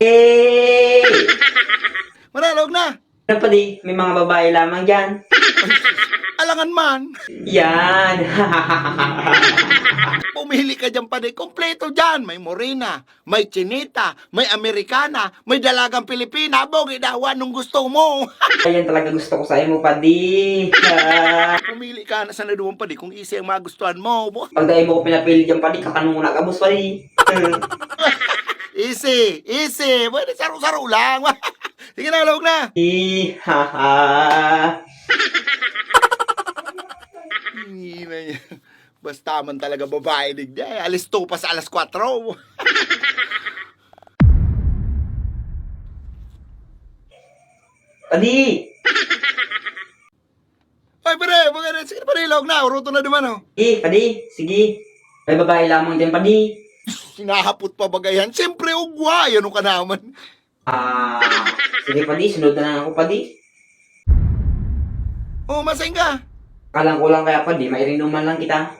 Eh! Manalog na. Ano pa di? May mga babae lamang dyan. Alangan man. Yan! Pumili ka dyan pa di. Kompleto dyan. May morena, may chinita, may amerikana, may dalagang Pilipina. Bogi daw, anong gusto mo? Ayan talaga gusto ko sa imo, padi. Pumili ka na sa naduwang pa di kung isa ang magustuhan mo. Pag dahil mo ko pinapili dyan, padi, katanungan ka, boss, padi. Easy, easy. Pwede saro-saro lang. Sige na, lawag na. Ihaha. Hina niya. Basta man talaga babae digda. Alis 2 pa sa alas 4. Padi! Ay, pare, maganda. Sige na, pare, lawag na. Uruto na naman, oh. Padi, sige. May babae lamang dyan, padi. Sinahapot pa bagayan. Siyempre, ugwa. Yan ka naman. Sige, padi, sunod na lang ako, padi. Oh, masayang ka. Kalang ko lang kaya, padi, mairinuman lang kita.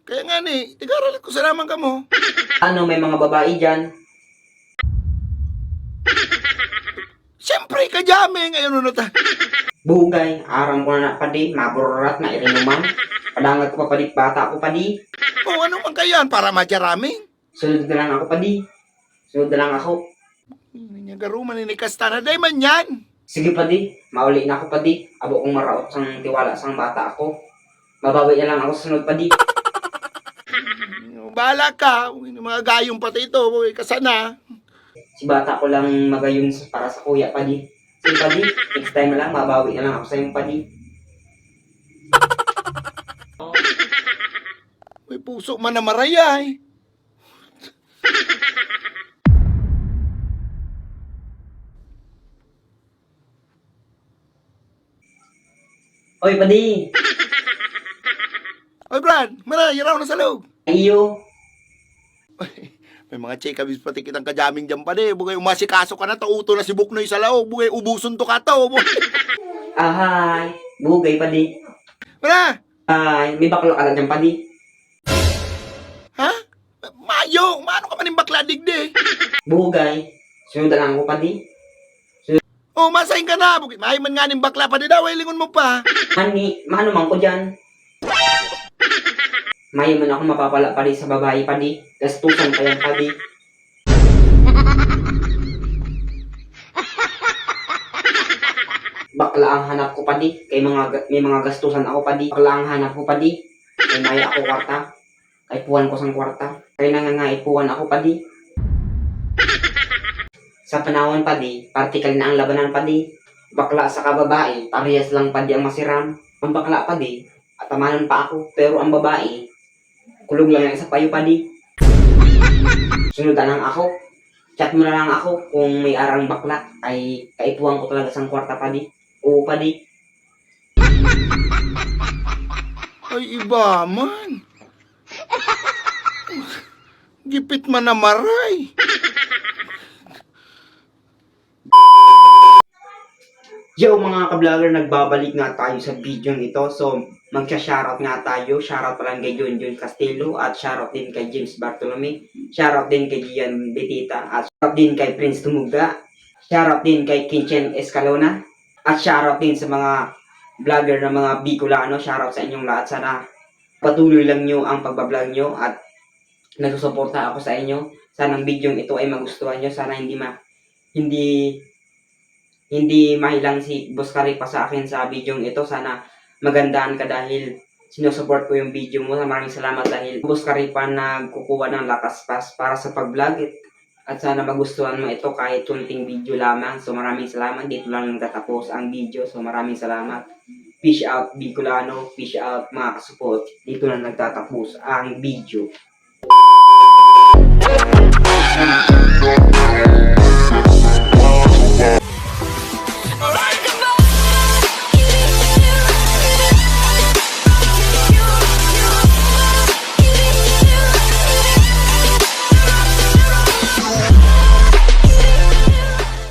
Kaya nga ni, tigaralan ko sa naman ka mo. Ano, may mga babae dyan? Siyempre, kajami. Ngayon, ano ta? Bugay, aram ko na, padi, maburat, mairinuman. Padangat ko pa, padi, bata ako, padi. Oh, ano man kayan para majarami? Sunod na lang ako, padi. Sunod na lang ako. Hindi niya garuman, inikasta na. Day man yan. Sige, padi, mauli na ako, padi. Abo kong maraot sang tiwala sang bata ako. Mabawi na lang ako sa sunod, padi. Bahala ka. Mga gayong pati ito. Uy, kasana. Si bata ko lang magayon para sa kuya, padi. Sige, padi, next time na lang, mabawi na lang ako sa iyong, padi. May puso man na marayay. Oy, padi! Oy, Brad. Marayay raw na sa loob. Ayo! May mga chikabis pati kitang kajaming dyan pa di. Bugay umasikaso ka na. Tauto na si Buknoy sa laog. Bugay ubuson to ka to. Ahay! Bugay, padi. Mara! Ay, may baklo ka lang dyan, padi. Ha? Mayo! Maano ka maning bakla digdi? Bugay. Sunod na lang ako, padi. Oh, masahin ka na. Bugay, mahay man nga ning bakla pa di daw. Ay, lingon mo pa. Mani, mano man ko dyan. May man ako mapapala padi sa babae, padi. Gastusan pa yan, padi. Bakla ang hanap ko, padi. May mga gastusan ako, padi. Bakla ang hanap ko, padi. May maya ako kwarta. Kay puwan ko sang kwarta. Kay nangangaipuan ako, padi. Sa panahon, padi, partikal na ang labanan, padi. Bakla sa kababae, parehas lang, padi, ang masiram. Ang bakla, padi, atamanan pa ako. Pero ang babae, kulog lang sa payo, padi. Sunod na lang ako. Chat mo na lang ako kung may arang bakla. Ay kaipuan ko talaga sang kwarta, padi. Oo, padi. Ay, iba man. Gipit man na maray. Yo mga ka-vlogger, nagbabalik nga tayo sa video ito. So, magsha-shoutout nga tayo. Shoutout pa lang kay Junjun Castillo at shoutout din kay James Bartolome. Shoutout din kay Gian Betita at shoutout din kay Prince Tumuga. Shoutout din kay Kinchen Escalona. At shoutout din sa mga vlogger na mga Bicolano. Shoutout sa inyong lahat. Sana patuloy lang nyo ang pagbablog nyo at nagsusuporta ako sa inyo. Sana ang video ito ay magustuhan nyo. Sana hindi mahilang si Boss Karipa sa akin sa video ito. Sana magandaan ka dahil sinusupport ko yung video mo. Maraming salamat dahil Boss Karipa nagkukuha ng lakas para sa pag-vlog. At sana magustuhan mo ito kahit kunting video lamang. So maraming salamat. Dito lang nagtatapos ang video. So maraming salamat. Peace out Bicolano. Peace out mga kasupport. Dito lang nagtatapos ang video.